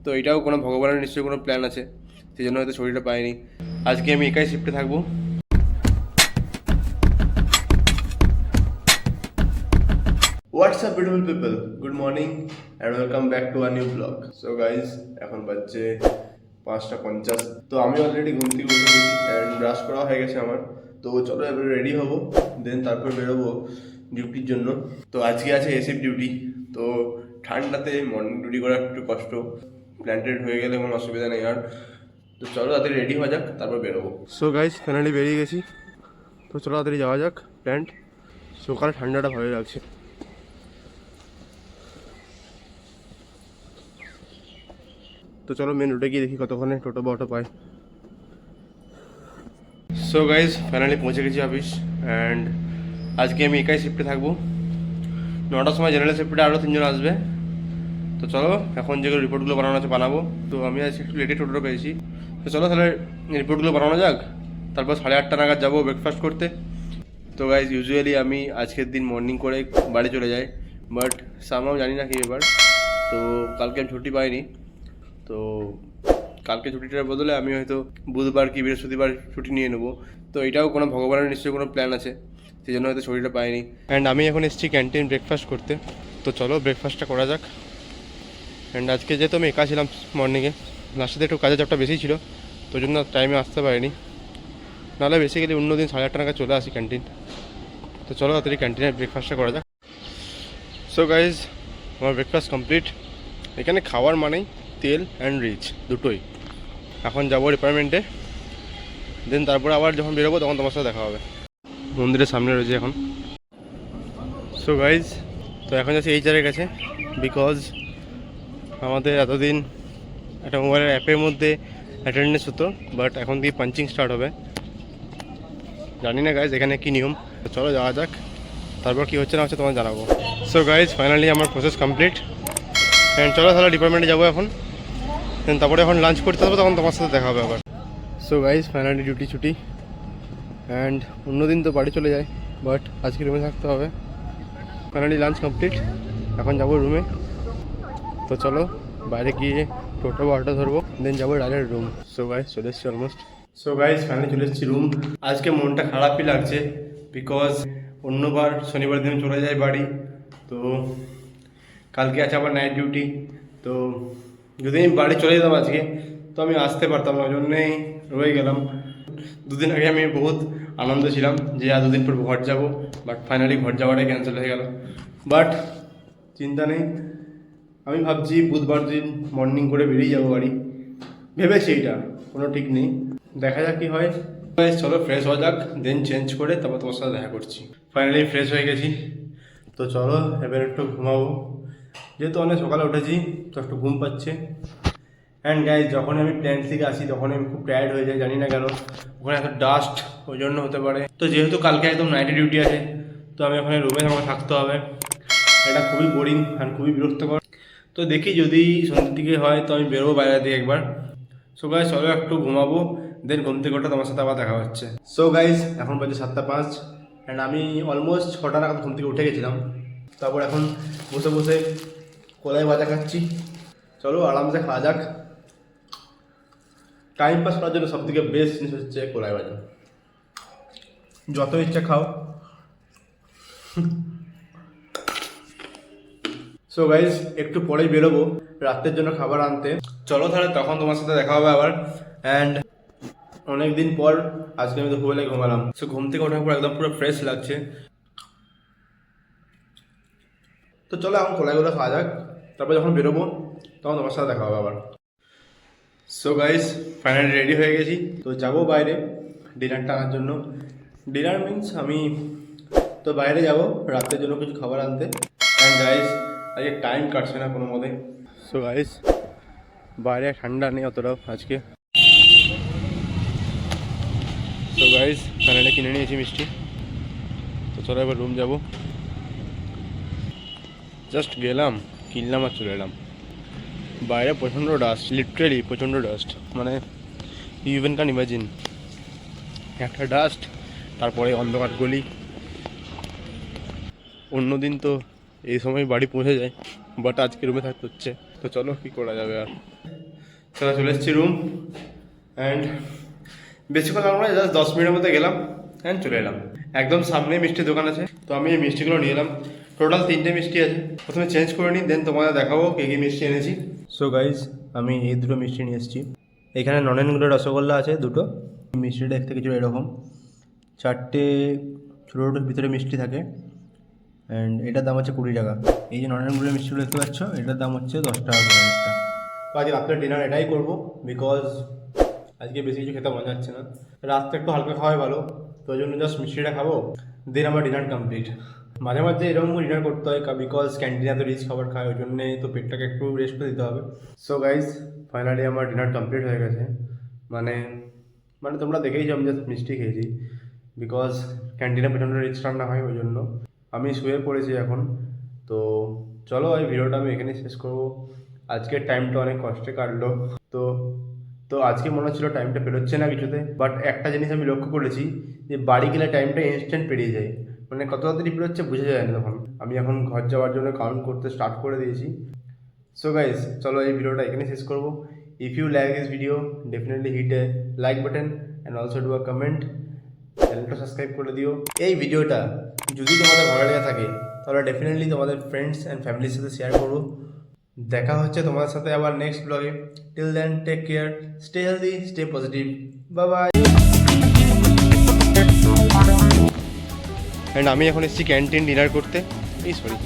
তো এটাও কোনো ভগবানের নিশ্চয়ই কোনো প্ল্যান আছে, সেই জন্য হয়তো শরীরটা পাইনি। আজকে আমি একাই শিফটে থাকবো। What's up beautiful people, good morning and welcome back to a new blog. So guys, এখন বাজছে 5:50। তো আমি অলরেডি ঘুম থেকে উঠে গেছি অ্যান্ড ব্রাশ করা হয়ে গেছে আমার। তো চলো এবার রেডি হবো, দেন তারপর বেরোবো ডিউটির জন্য। তো আজকে আছে এসিফ ডিউটি। তো ঠান্ডাতে মর্নিং ডিউটি করা একটু কষ্ট, প্ল্যান্টেড হয়ে গেলে কোনো অসুবিধা নেই আর। তো চলো তাড়াতাড়ি রেডি হওয়া যাক, তারপর বেরোবো। সো গাইজ, ফাইনালি বেরিয়ে গেছি। তো চলো তাড়াতাড়ি যাওয়া যাক প্ল্যান্ট। সকালে ঠান্ডাটা ভালোই লাগছে। তো চলো মেন রুটে গিয়ে দেখি কতক্ষণে টোটো বা অটো পাই। সো গাইজ, ফাইনালি পৌঁছে গেছি অফিস অ্যান্ড আজকে আমি একাই শিফটে থাকবো। 9টার সময় জেনারেল শিফটে আরও 3জন আসবে। তো চলো এখন যেগুলো রিপোর্টগুলো বানানো আছে বানাবো। তো আমি আজকে একটু লেটে টোটো পেয়েছি। তো চলো তাহলে রিপোর্টগুলো বানানো যাক, তারপর 8:30 নাগাদ যাবো ব্রেকফাস্ট করতে। তো গাইজ, ইউজুয়ালি আমি আজকের দিন মর্নিং করে বাড়ি চলে যাই, বাট সামহাও জানি না কি ব্যাপার। তো কালকে আমি ছুটি পাইনি। তো কালকে ছুটিটার বদলে আমি হয়তো বুধবার কি বৃহস্পতিবার ছুটি নিয়ে নেবো। তো এটাও কোনো ভগবানের নিশ্চয়ই কোনো প্ল্যান আছে, সেই জন্য হয়তো শরীরটা পাইনি। অ্যান্ড আমি এখন এসেছি ক্যান্টিন ব্রেকফাস্ট করতে। তো চলো ব্রেকফাস্টটা করা যাক। অ্যান্ড আজকে যেহেতু আমি একা ছিলাম মর্নিংয়ে, লাস্টে একটু কাজের চাপটা বেশি ছিল, তো জন্য টাইমে আসতে পারিনি। নাহলে বেসিক্যালি অন্য দিন 8:30 নাগাদ চলে আসি ক্যান্টিন। তো চলো তাড়াতাড়ি ক্যান্টিনের ব্রেকফাস্টটা করা যাক। সো গাইজ, আমার ব্রেকফাস্ট কমপ্লিট। এখানে খাওয়ার মানেই তেল অ্যান্ড রিচ দুটোই। এখন যাবো ডিপার্টমেন্টে, দেন তারপরে আবার যখন বেরোবো তখন তোমার সাথে দেখা হবে। মন্দিরের সামনে রয়েছে এখন। সো গাইজ, তো এখন যাচ্ছি এইচআরের কাছে, বিকজ আমাদের এতদিন একটা মোবাইলের অ্যাপের মধ্যে অ্যাটেন্ডেন্স হতো, বাট এখন দিয়ে পাঞ্চিং স্টার্ট হবে। জানি না গাইজ এখানে কী নিয়ম। চলো যাওয়া যাক, তারপর কী হচ্ছে না হচ্ছে তোমার জানাবো। সো গাইজ, ফাইনালি আমার প্রসেস কমপ্লিট অ্যান্ড চলো তাহলে ডিপার্টমেন্টে যাবো এখন। দেন তারপরে এখন লাঞ্চ করতে হবে, তখন তোমার সাথে দেখা হবে আবার। সো গাইজ, ফাইনালি ডিউটি ছুটি অ্যান্ড অন্যদিন তো বাড়ি চলে যায়, বাট আজকে রুমে থাকতে হবে। ফাইনালি লাঞ্চ কমপ্লিট, এখন যাবো রুমে। তো চলো বাইরে গিয়ে টোটো বা অটো ধরবো, দেন যাবো ডাইরেক্ট রুম। সো গাইজ, চলে এসেছি অলমোস্ট। সো গাইজ, ফাইনালি চলে এসেছি রুম। আজকে মনটা খারাপই লাগছে, বিকজ অন্যবার শনিবার দিন চলে যায় বাড়ি। তো কালকে আছে আবার নাইট ডিউটি। তো যদি আমি বাড়ি চলে যেতাম আজকে, তো আমি আসতে পারতাম না, ওই জন্যেই রয়ে গেলাম। দুদিন আগে আমি বহুত আনন্দ ছিলাম যে আর দুদিন পর ঘর যাব, বাট ফাইনালি ঘর যাওয়াটাই ক্যান্সেল হয়ে গেল। বাট চিন্তা নেই, আমি ভাবছি বুধবার দিন মর্নিং করে বেরিয়ে যাবো বাড়ি, ভেবেছি। এইটা কোনো ঠিক নেই, দেখা যাক কী হয়। চলো ফ্রেশ হওয়া যাক, দেন চেঞ্জ করে তারপর তোমার সাথে দেখা করছি। ফাইনালি ফ্রেশ হয়ে গেছি। তো চলো এবার একটু ঘুমাবো, যেহেতু অনেক সকালে উঠেছি, তো একটু ঘুম পাচ্ছে। অ্যান্ড গাইজ, যখন আমি প্ল্যান্ট থেকে আসি তখন আমি খুব টায়ার্ড হয়ে যাই, জানি না কেন। ওখানে এত ডাস্ট, ওই জন্য হতে পারে। তো যেহেতু কালকে একদম নাইটে ডিউটি আছে, তো আমি ওখানে রুমে আমাকে থাকতে হবে। এটা খুবই বোরিং আর খুবই বিরক্তকর। তো দেখি যদি সন্ধ্যের দিকে হয় তো আমি বেরোবো বাইরে দিয়ে একবার। সো গাইজ, চলো একটু ঘুমাবো, দেন ঘুম থেকে ওঠা তোমার সাথে আবার দেখা হচ্ছে। সো গাইজ, এখন বাজে 7:05 অ্যান্ড আমি অলমোস্ট 6টা নাগাদ ঘুম থেকে উঠে গেছিলাম। তারপর এখন বসে বসে কলাই ভাজা খাচ্ছি। চলো আরামসে খাওয়া যাক। টাইম পাস করার জন্য সবথেকে বেস্ট জিনিস হচ্ছে কলাই ভাজা, যত ইচ্ছা খাও। সো গাইজ, একটু পরেই বেরোবো রাতের জন্য খাবার আনতে। চলো তাহলে তখন তোমার সাথে দেখা হবে আবার। অ্যান্ড অনেকদিন পর আজকে আমি দুপুরবেলায় ঘুমালাম। সো ঘুম থেকে ওঠার পর একদম পুরো ফ্রেশ লাগছে। তো চলো এখন কলাইগুলো খাওয়া যাক, তারপর যখন বেরোবো তখন তোমার সাথে দেখা হবে আবার। সো গাইস, ফাইনালি রেডি হয়ে গেছি। তো যাবো বাইরে ডিনারটা আনার জন্য। ডিনার মিন্স আমি তো বাইরে যাব রাতের জন্য কিছু খাবার আনতে। অ্যান্ড গাইস, আজকে টাইম কাটছে না কোনো মতে। সো গাইস, বাইরে ঠান্ডা নেই অতটাও আজকে। সো গাইস, ফাইনালি কিনে নিয়েছি মিষ্টি। তো চলো এবার রুম যাবো। জাস্ট গেলাম, কিনলাম আর চলে এলাম। বাইরে প্রচণ্ড ডাস্ট, লিটারেলি প্রচণ্ড ডাস্ট, মানে ইউ ইভেন ক্যান ইমাজিন। একটা ডাস্ট, তারপরে অন্ধকার গলি। অন্যদিন তো এই সময় বাড়ি পৌঁছে যায়, বাট আজকে রুমে থাকতে হচ্ছে। তো চলো কী করা যাবে আর। চলে এসেছি রুম অ্যান্ড বেশিক্ষণ লাগলো না, জাস্ট 10 মিনিটের মধ্যে গেলাম অ্যান্ড চলে এলাম। একদম সামনে মিষ্টির দোকান আছে, তো আমি এই মিষ্টিগুলো নিয়ে এলাম। টোটাল 3টে মিষ্টি আছে, প্রথমে চেঞ্জ করে নিই, দেন তোমাদের দেখাবো কী কী মিষ্টি এনেছি। সো গাইজ, আমি এই দুটো মিষ্টি নিয়ে এসেছি। এখানে নলেনগুড়ের রসগোল্লা আছে দুটো। মিষ্টিটা দেখতে কিছু এরকম, 4টে ছোটো ছোটো ভিতরে মিষ্টি থাকে অ্যান্ড এটার দাম হচ্ছে 20 টাকা। এই যে নলেনগুড়ের মিষ্টিগুলো দেখতে পাচ্ছ, এটার দাম হচ্ছে 10 টাকা করে একটা। তো আজকে রাত্রে ডিনার এটাই করবো, বিকজ আজকে বেশি কিছু খেতে মনে যাচ্ছে না। রাত্রে একটু হালকা খাওয়াই ভালো, তো ওই জন্য জাস্ট মিষ্টিটা খাবো, দেন আমার ডিনার কমপ্লিট। মাঝে মাঝে এরকম ডিনার করতে হয়, বিকজ ক্যান্টিনে তো রিচ খাবার খায়, ওই জন্যে তো পেটটাকে একটু রেস্ট দিতে হবে। সো গাইজ, ফাইনালি আমার ডিনার কমপ্লিট হয়ে গেছে। মানে মানে তোমরা দেখেইছো আমি জাস্ট মিষ্টি খেয়েছি, বিকজ ক্যান্টিনে প্রচণ্ড রিচ রান্না হয়, ওই জন্য আমি শুয়ে পড়েছি এখন। তো চলো এই ভিডিওটা আমি এখানে শেষ করবো। আজকের টাইমটা অনেক কষ্টে কাটলো। তো তো আজকে মনে হচ্ছিলো টাইমটা পেরোচ্ছে না কিছুতে, বাট একটা জিনিস আমি লক্ষ্য করেছি যে বাড়ি গেলে টাইমটা ইনস্ট্যান্ট পেরিয়ে যায়, মানে কত তাড়াতাড়ি পেরোচ্ছে বোঝা যায় না তখন। আমি এখন ঘর যাওয়ার জন্য কাউন্ট করতে স্টার্ট করে দিয়েছি। সো গাইজ, চলো এই ভিডিওটা এখানে শেষ করবো। If you like this video, definitely hit a like button and also do a comment. চ্যানেলটা সাবস্ক্রাইব করে দিও। এই ভিডিওটা যদি তোমাদের ভালো লেগে থাকে তাহলে ডেফিনেটলি তোমাদের ফ্রেন্ডস অ্যান্ড ফ্যামিলির সাথে শেয়ার করো। দেখা হচ্ছে তোমাদের সাথে আবার নেক্সট ব্লগে। Till then, take care, stay healthy, stay positive, bye bye. And আমি এখন এসেছি ক্যান্টিন ডিনার করতে। এই সরি।